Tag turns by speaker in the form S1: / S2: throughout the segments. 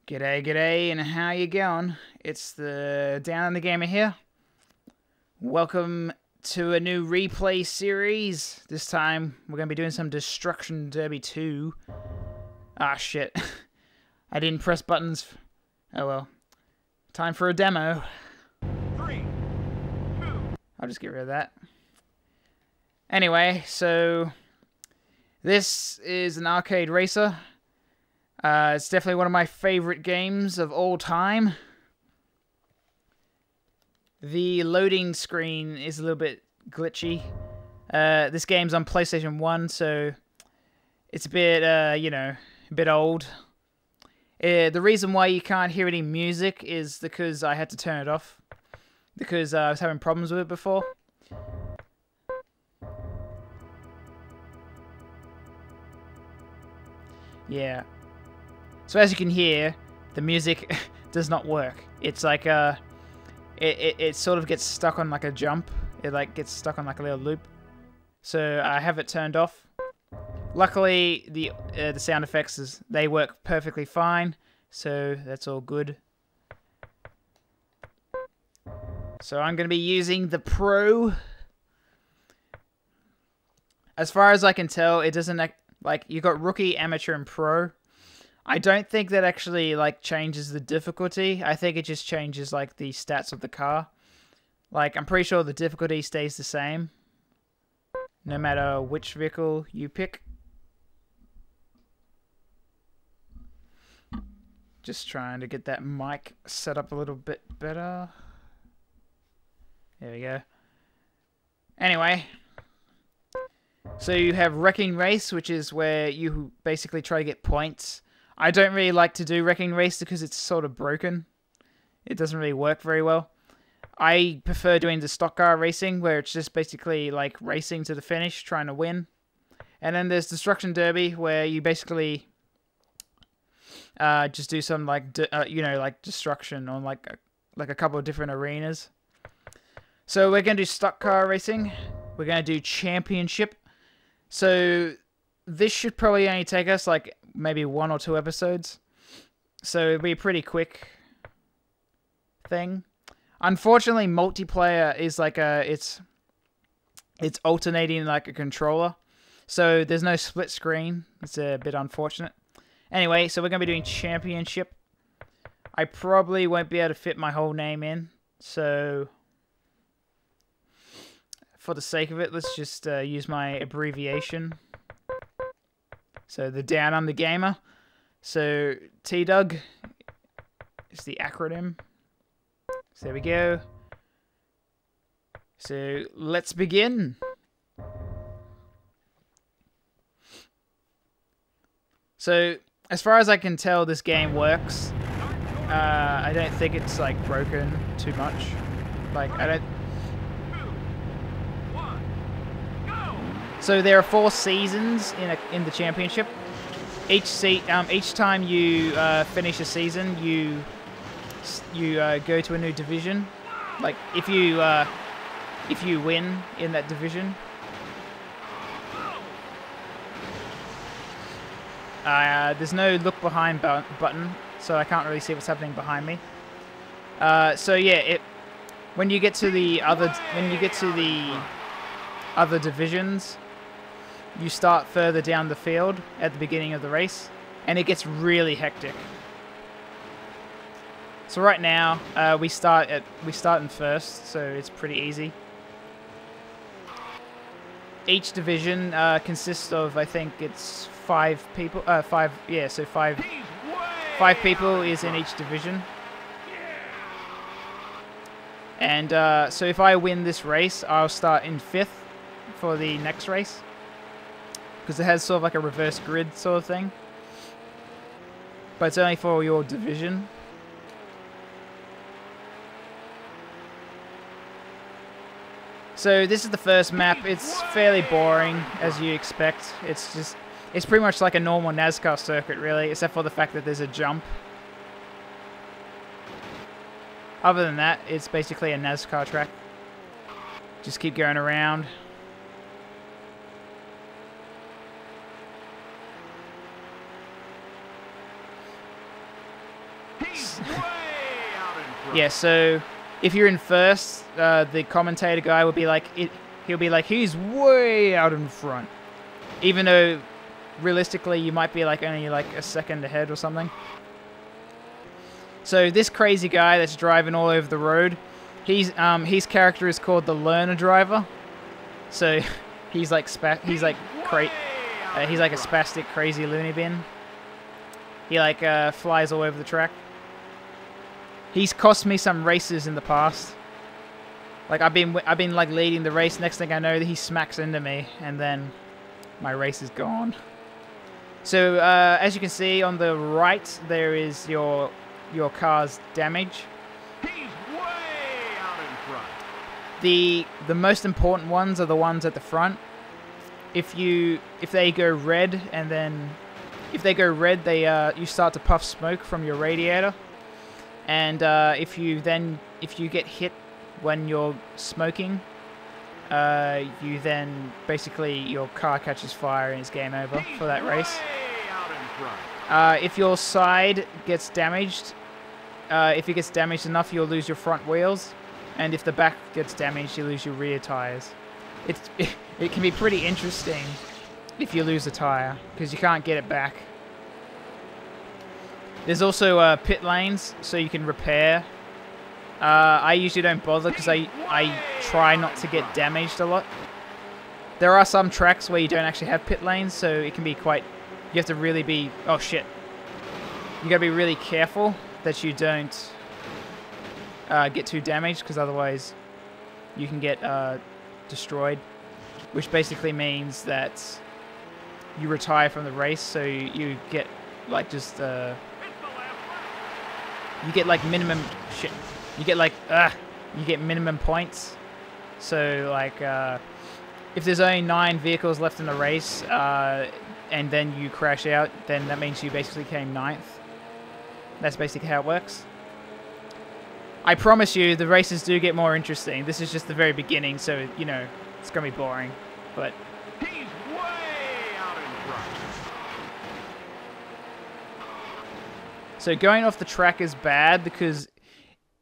S1: G'day, g'day, and how you going? It's the Downunder gamer here. Welcome to a new replay series. This time, we're going to be doing some Destruction Derby 2. Ah, shit. I didn't press buttons. Oh well. Time for a demo.
S2: 3, 2.
S1: I'll just get rid of that. Anyway, so this is an arcade racer. It's definitely one of my favorite games of all time. The loading screen is a little bit glitchy. This game's on PlayStation 1, so it's a bit, you know, a bit old. The reason why you can't hear any music is because I had to turn it off. Because I was having problems with it before. Yeah. So as you can hear, the music does not work. It's like it sort of gets stuck on like a jump. It like gets stuck on like a little loop. So I have it turned off. Luckily, the sound effects they work perfectly fine. So that's all good. So I'm going to be using the Pro. As far as I can tell, it doesn't like you got Rookie, Amateur, and Pro. I don't think that actually like changes the difficulty. I think it just changes like the stats of the car. Like I'm pretty sure the difficulty stays the same no matter which vehicle you pick. Just trying to get that mic set up a little bit better. There we go. Anyway, so you have Wrecking Race, which is where you basically try to get points. I don't really like to do Wrecking Race because it's sort of broken. It doesn't really work very well. I prefer doing the stock car racing, where it's just basically like racing to the finish, trying to win. And then there's Destruction Derby, where you basically just do some like you know, like destruction on like a couple of different arenas. So we're gonna do stock car racing. We're gonna do championship. So this should probably only take us like maybe 1 or 2 episodes. So it'll be a pretty quick thing. Unfortunately, multiplayer is like it's alternating like a controller. So there's no split screen. It's a bit unfortunate. Anyway, so we're going to be doing championship. I probably won't be able to fit my whole name in. So for the sake of it, let's just use my abbreviation. So the Downunder gamer. So TDUG is the acronym. So there we go. So let's begin. So as far as I can tell, this game works. I don't think it's like broken too much. Like I don't. So there are 4 seasons in the championship. Each time you finish a season, you go to a new division. Like if you win in that division. There's no look behind button, so I can't really see what's happening behind me. So yeah, when you get to the other divisions, you start further down the field at the beginning of the race, and it gets really hectic. So right now, we start in first, so it's pretty easy. Each division consists of, I think it's 5 people. 5 people is in each division. And so if I win this race, I'll start in 5th for the next race. Because it has sort of like a reverse grid sort of thing. But it's only for your division. So this is the first map. It's fairly boring, as you expect. It's pretty much like a normal NASCAR circuit, really, except for the fact that there's a jump. Other than that, it's basically a NASCAR track. Just keep going around.
S2: He's way out in front.
S1: Yeah, so if you're in first, the commentator guy will be like, he'll be like, he's way out in front. Even though, realistically, you might be like only like a second ahead or something. So this crazy guy that's driving all over the road, his character is called the Learner Driver. So he's like he's like a spastic crazy loony bin. He like flies all over the track. He's cost me some races in the past. Like I've been like leading the race. Next thing I know, he smacks into me, and then my race is gone. So as you can see on the right, there is your car's damage.
S2: He's way out in front.
S1: The most important ones are the ones at the front. If they go red, and then if they go red, you start to puff smoke from your radiator. And if you get hit when you're smoking, you then basically your car catches fire and it's game over for that race.
S2: Way out in front.
S1: If your side gets damaged, if it gets damaged enough, you'll lose your front wheels, and if the back gets damaged, you lose your rear tires. It can be pretty interesting if you lose a tire because you can't get it back. There's also pit lanes, so you can repair. I usually don't bother because I try not to get damaged a lot. There are some tracks where you don't actually have pit lanes, so it can be quite... You have to really be... Oh, shit. You gotta be really careful that you don't get too damaged, because otherwise you can get destroyed. Which basically means that you retire from the race, so you get, like, just... you get, like, minimum... Shit. You get, like... you get minimum points. So, like, if there's only 9 vehicles left in the race, and then you crash out, then that means you basically came 9th. That's basically how it works. I promise you, the races do get more interesting. This is just the very beginning, so, you know, it's going to be boring. But...
S2: He's way out in front.
S1: So going off the track is bad because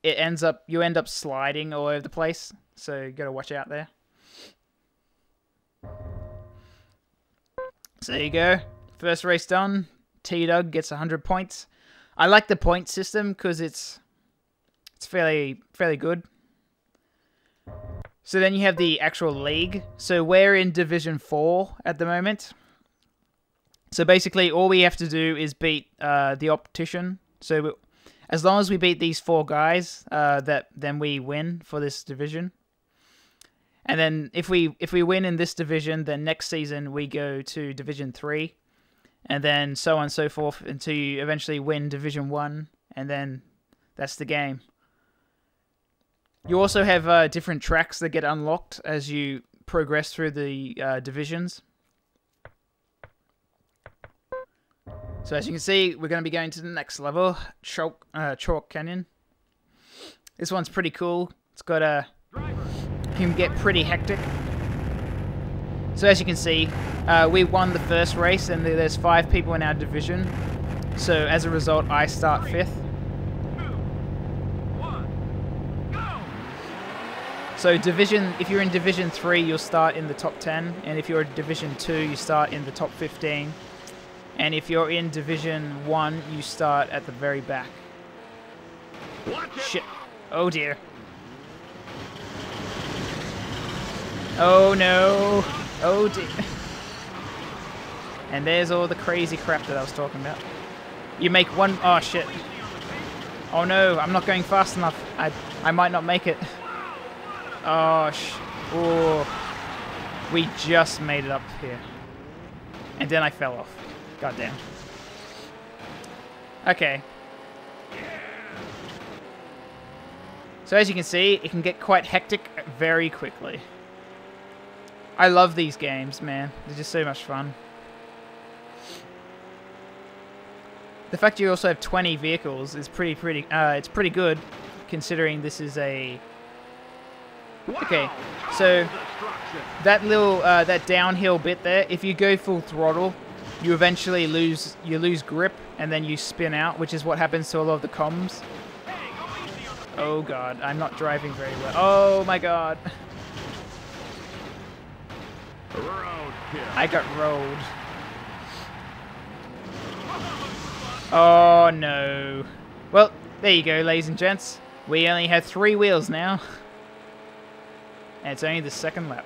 S1: you end up sliding all over the place. So you got to watch out there. So there you go. First race done. T-Dug gets 100 points. I like the point system because it's fairly good. So then you have the actual league. So we're in Division 4 at the moment. So basically all we have to do is beat the optician. So as long as we beat these 4 guys, then we win for this division. And then if we win in this division, then next season we go to Division 3. And then so on and so forth until you eventually win Division 1. And then that's the game. You also have different tracks that get unlocked as you progress through the divisions. So as you can see, we're going to be going to the next level, Chalk Canyon. This one's pretty cool. It's got a... It can get pretty hectic. So as you can see, we won the first race and there's 5 people in our division. So as a result, I start 5th. So if you're in Division 3, you'll start in the top 10. And if you're in Division 2, you start in the top 15. And if you're in Division 1, you start at the very back. Shit. Oh dear. Oh no. Oh dear. And there's all the crazy crap that I was talking about. You make one... Oh shit. Oh no, I'm not going fast enough. I might not make it. Oh, we just made it up here. And then I fell off. Goddamn. Okay. So as you can see, it can get quite hectic very quickly. I love these games, man. They're just so much fun. The fact you also have 20 vehicles is it's pretty good, considering this is a... Okay, so that little that downhill bit there, if you go full throttle, you eventually lose grip and then you spin out, which is what happens to a lot of the comms. Oh god, I'm not driving very well. Oh my god. I got rolled. Oh no. Well, there you go, ladies and gents. We only had 3 wheels now. And it's only the second lap.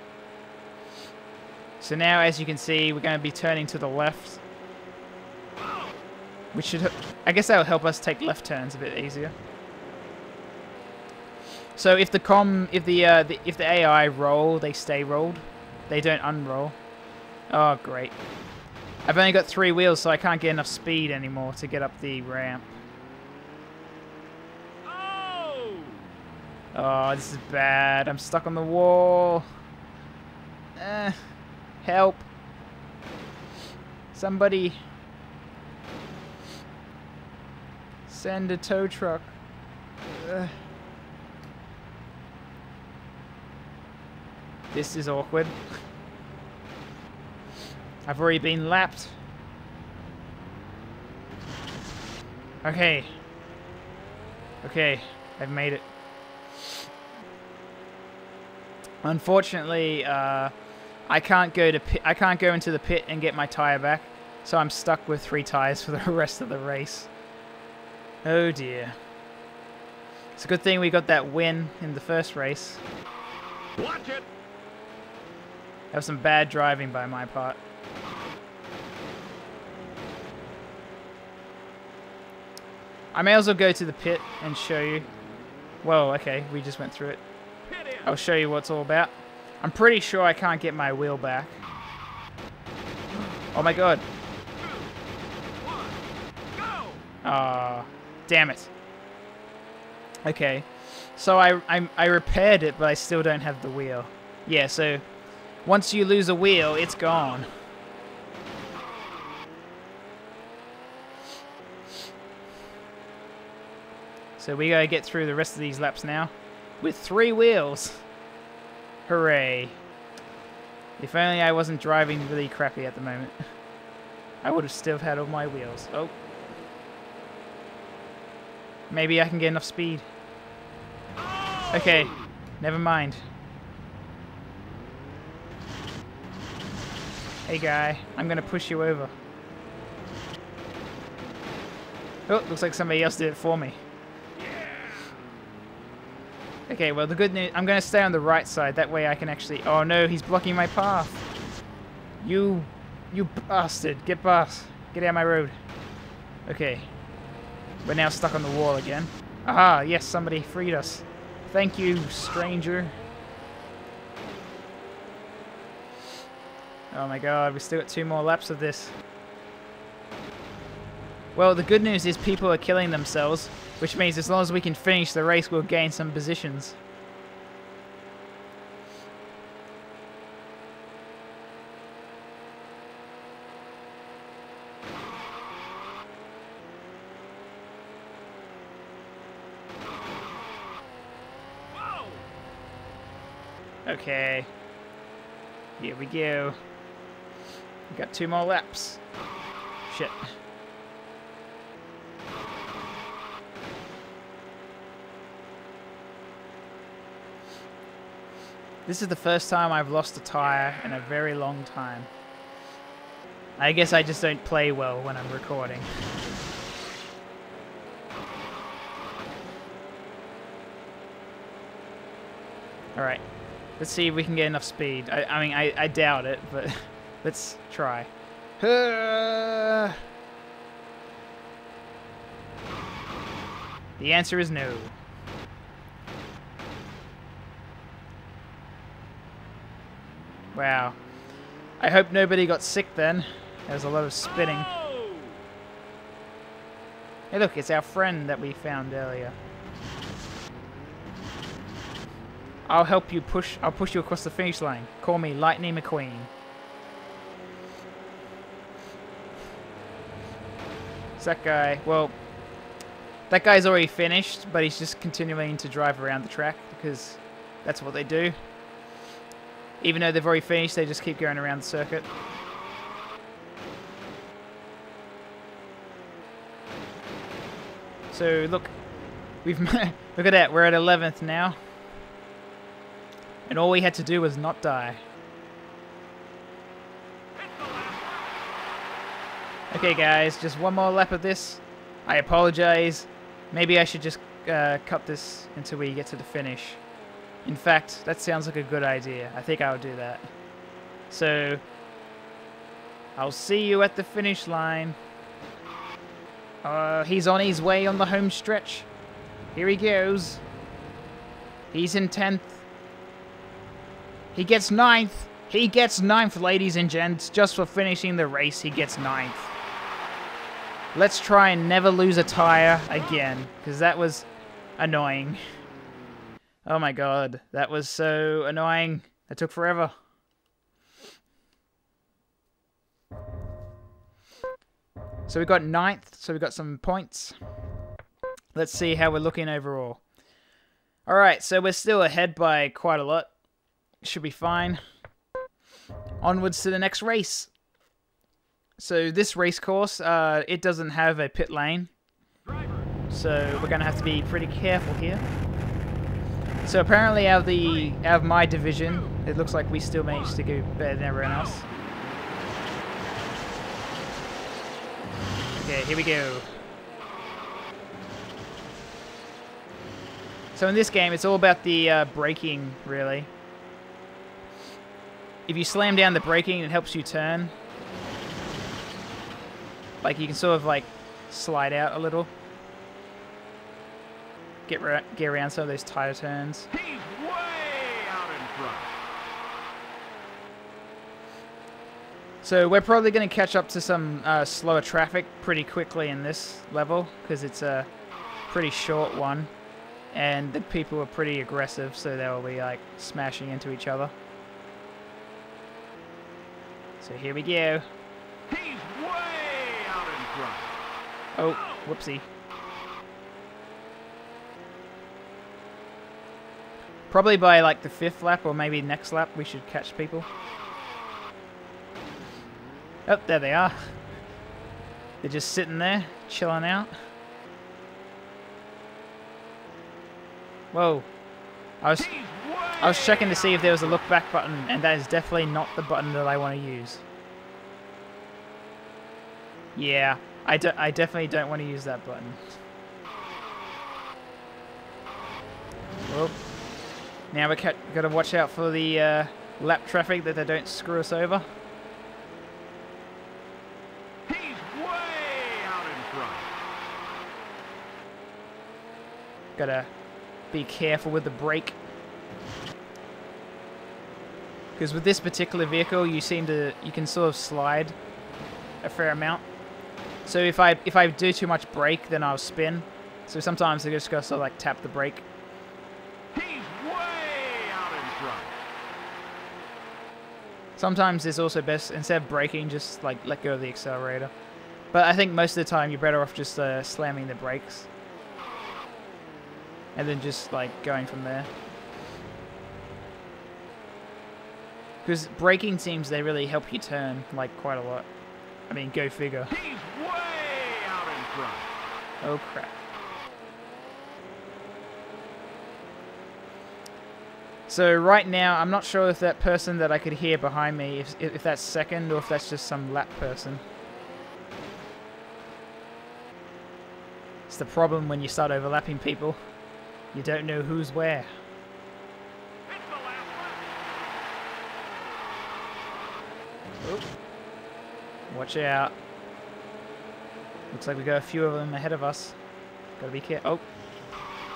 S1: So now, as you can see, we're going to be turning to the left. Which should, I guess that will help us take left turns a bit easier. So if the AI roll, they stay rolled. They don't unroll. Oh, great. I've only got 3 wheels, so I can't get enough speed anymore to get up the ramp. Oh, this is bad. I'm stuck on the wall. Help. Somebody. Send a tow truck. This is awkward. I've already been lapped. Okay. Okay, I've made it. Unfortunately, I can't go into the pit and get my tire back, so I'm stuck with 3 tires for the rest of the race. Oh dear. It's a good thing we got that win in the first race.
S2: Watch it.
S1: That was some bad driving by my part. I may as well go to the pit and show you. Whoa, okay, we just went through it. I'll show you what it's all about. I'm pretty sure I can't get my wheel back. Oh my god. Ah, damn it. Okay, so I repaired it, but I still don't have the wheel. Yeah, so once you lose a wheel, it's gone. So we gotta get through the rest of these laps now with 3 wheels. Hooray. If only I wasn't driving really crappy at the moment. I would have still had all my wheels. Oh. Maybe I can get enough speed. Okay, never mind. Hey guy, I'm gonna push you over. Oh, looks like somebody else did it for me. Okay, well the good news, I'm gonna stay on the right side, that way I can actually, oh no, he's blocking my path. You bastard, get past, get out of my road. Okay, we're now stuck on the wall again. Aha, yes, somebody freed us. Thank you, stranger. Oh my god, we still got 2 more laps of this. Well, the good news is people are killing themselves, which means as long as we can finish the race, we'll gain some positions. Okay. Here we go. We got 2 more laps. Shit. This is the first time I've lost a tire in a very long time. I guess I just don't play well when I'm recording. Alright, let's see if we can get enough speed. I mean, I doubt it, but let's try. The answer is no. Wow. I hope nobody got sick then. There was a lot of spinning. Hey look, it's our friend that we found earlier. I'll help you push, I'll push you across the finish line. Call me Lightning McQueen. It's that guy. Well, that guy's already finished, but he's just continuing to drive around the track because that's what they do. Even though they've already finished, they just keep going around the circuit. So look, we've look at that. We're at 11th now, and all we had to do was not die. Okay, guys, just one more lap of this. I apologize. Maybe I should just cut this until we get to the finish. In fact, that sounds like a good idea. I think I'll do that. So, I'll see you at the finish line. He's on his way on the home stretch. Here he goes. He's in 10th. He gets 9th. He gets 9th, ladies and gents. Just for finishing the race, he gets 9th. Let's try and never lose a tire again, because that was annoying. Oh my god, that was so annoying. That took forever. So we got 9th, so we got some points. Let's see how we're looking overall. Alright, so we're still ahead by quite a lot. Should be fine. Onwards to the next race. So this race course, it doesn't have a pit lane. So we're going to have to be pretty careful here. So apparently out of my division, it looks like we still managed to go better than everyone else. Okay, here we go. So in this game, it's all about the braking, really. If you slam down the braking, it helps you turn. Like, you can sort of, like, slide out a little. Get around some of those tighter turns.
S2: He's way out in front.
S1: So we're probably going to catch up to some slower traffic pretty quickly in this level, because it's a pretty short one. And the people are pretty aggressive, so they'll be, like, smashing into each other. So here we go.
S2: He's way out in front.
S1: Oh, whoopsie. Probably by like the 5th lap or maybe next lap we should catch people. Oh, there they are. They're just sitting there, chilling out. Whoa. I was checking to see if there was a look back button, and that is definitely not the button that I want to use. Yeah, I definitely don't want to use that button. Whoop. Now we got to watch out for the lap traffic, that they don't screw us over.
S2: He's way out in front.
S1: Gotta be careful with the brake. Because with this particular vehicle, you can sort of slide a fair amount. So if I do too much brake, then I'll spin. So sometimes I just gotta sort of like tap the brake.
S2: He's way out in front.
S1: Sometimes it's also best, instead of braking, just like let go of the accelerator. But I think most of the time you're better off just slamming the brakes. And then just like going from there. Because braking seems they really help you turn like quite a lot. I mean, go figure.
S2: He's way out in front.
S1: Oh crap. So right now, I'm not sure if that person that I could hear behind me, if that's second or if that's just some lap person. It's the problem when you start overlapping people. You don't know who's where.
S2: It's the last lap.
S1: Oop. Watch out. Looks like we got a few of them ahead of us. Gotta be careful. Oh.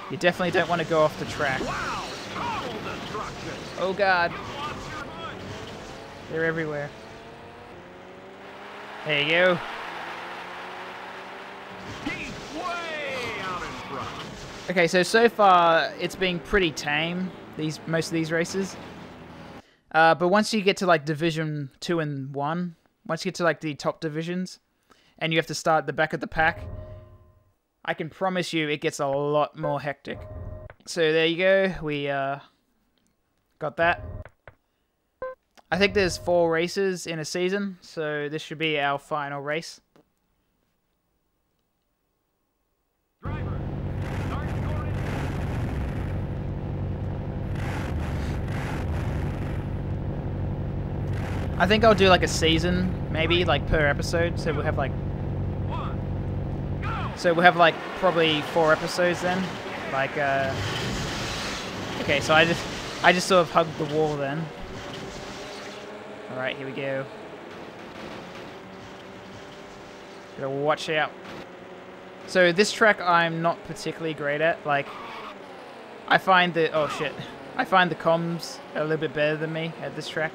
S1: You definitely don't want to go off the track.
S2: Wow, total destruction.
S1: Oh god.
S2: You lost your mind.
S1: They're everywhere. There you go.
S2: He's way out in front.
S1: Okay, so far it's been pretty tame, most of these races. But once you get to like Division 2 and 1, once you get to like the top divisions, and you have to start at the back of the pack, I can promise you it gets a lot more hectic. So there you go, we got that. I think there's 4 races in a season, so this should be our final race.
S2: Driver.
S1: I think I'll do like a season, maybe like per episode. So we'll have like, probably 4 episodes then. Like, okay, so I just sort of hugged the wall then. All right, here we go. Gotta watch out. So this track I'm not particularly great at. Like, I find the I find the comms a little bit better than me at this track.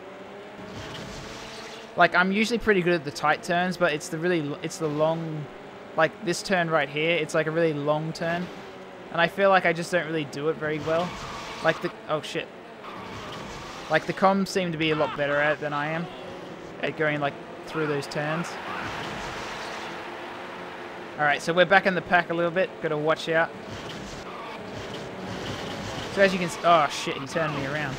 S1: Like, I'm usually pretty good at the tight turns, but it's the long, like this turn right here. It's like a really long turn, and I feel like I just don't really do it very well. Like like the comms seem to be a lot better at it than I am at going like through those turns. Alright, so we're back in the pack a little bit. Gotta watch out. So as you can see... Oh, shit, he turned me around.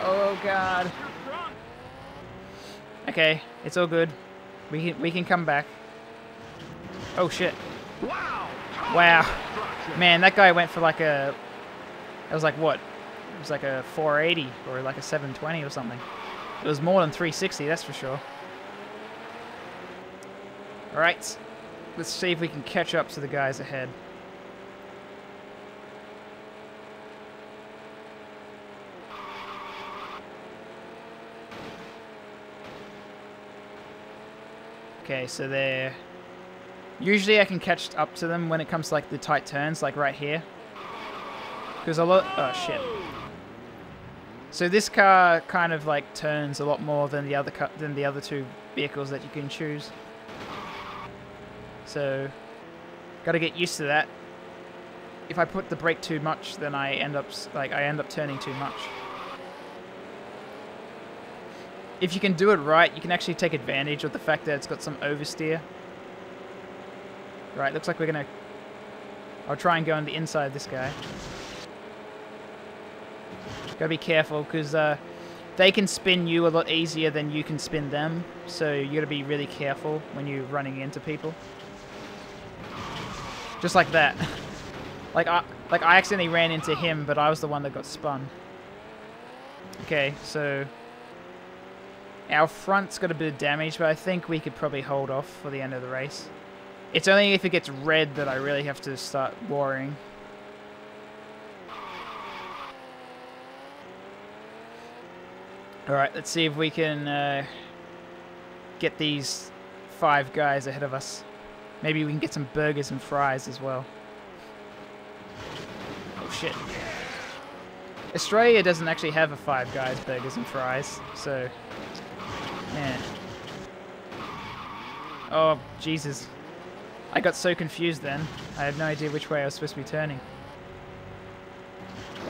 S1: Oh, God. Okay, it's all good. We can come back. Oh, shit. Wow. Man, that guy went for like a... It was like what? It was like a 480 or like a 720 or something. It was more than 360, that's for sure. Alright, let's see if we can catch up to the guys ahead. Okay, so they're... Usually I can catch up to them when it comes to like the tight turns, like right here. Because a lot... Oh, shit. So this car kind of like turns a lot more than the other two vehicles that you can choose. So, gotta get used to that. If I put the brake too much, then I end up turning too much. If you can do it right, you can actually take advantage of the fact that it's got some oversteer. Right, looks like we're gonna... I'll try and go on the inside of this guy. Gotta be careful, because they can spin you a lot easier than you can spin them. So you gotta be really careful when you're running into people. Just like that. Like I accidentally ran into him, but I was the one that got spun. Okay, so our front's got a bit of damage, but I think we could probably hold off for the end of the race. It's only if it gets red that I really have to start worrying. Alright, let's see if we can get these 5 guys ahead of us. Maybe we can get some burgers and fries as well. Oh shit. Australia doesn't actually have a 5 guys burgers and fries, so... Yeah. Oh, Jesus. I got so confused then. I had no idea which way I was supposed to be turning.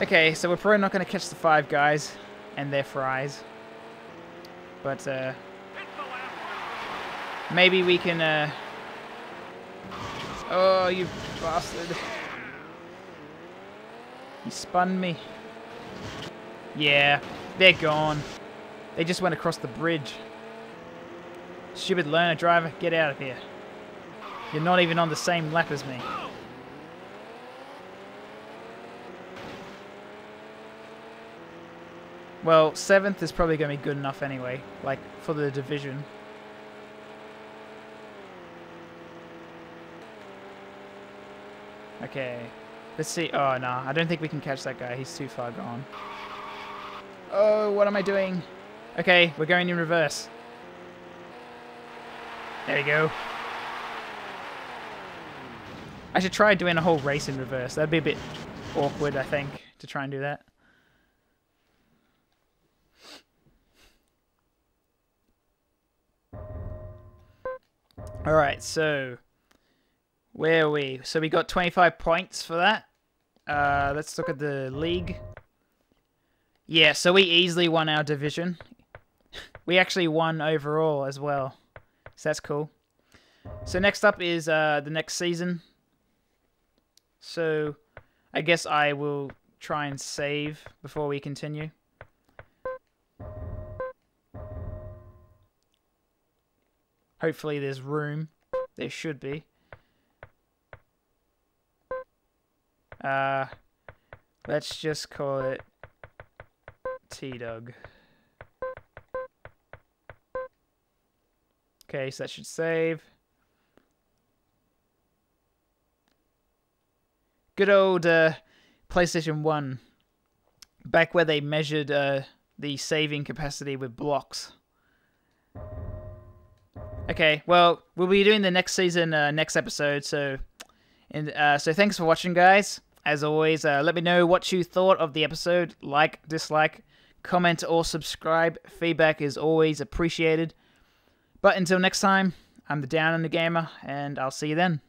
S1: Okay, so we're probably not going to catch the 5 guys and their fries. But, maybe we can, Oh, you bastard. You spun me. Yeah, they're gone. They just went across the bridge. Stupid learner driver, get out of here. You're not even on the same lap as me. Well, 7th is probably going to be good enough anyway, like, for the division. Okay, let's see. Oh, no, I don't think we can catch that guy. He's too far gone. Oh, what am I doing? Okay, we're going in reverse. There we go. I should try doing a whole race in reverse. That'd be a bit awkward, I think, to try and do that. Alright, so where are we? So we got 25 points for that. Let's look at the league. Yeah, so we easily won our division. We actually won overall as well. So that's cool. So next up is the next season. So I guess I will try and save before we continue. Hopefully there's room. There should be. Let's just call it T-Dog. Okay, so that should save. Good old PlayStation 1. Back where they measured the saving capacity with blocks. Okay, well, we'll be doing the next season, next episode, so thanks for watching, guys. As always, let me know what you thought of the episode. Like, dislike, comment, or subscribe. Feedback is always appreciated. But until next time, I'm the Downunder Gamer, and I'll see you then.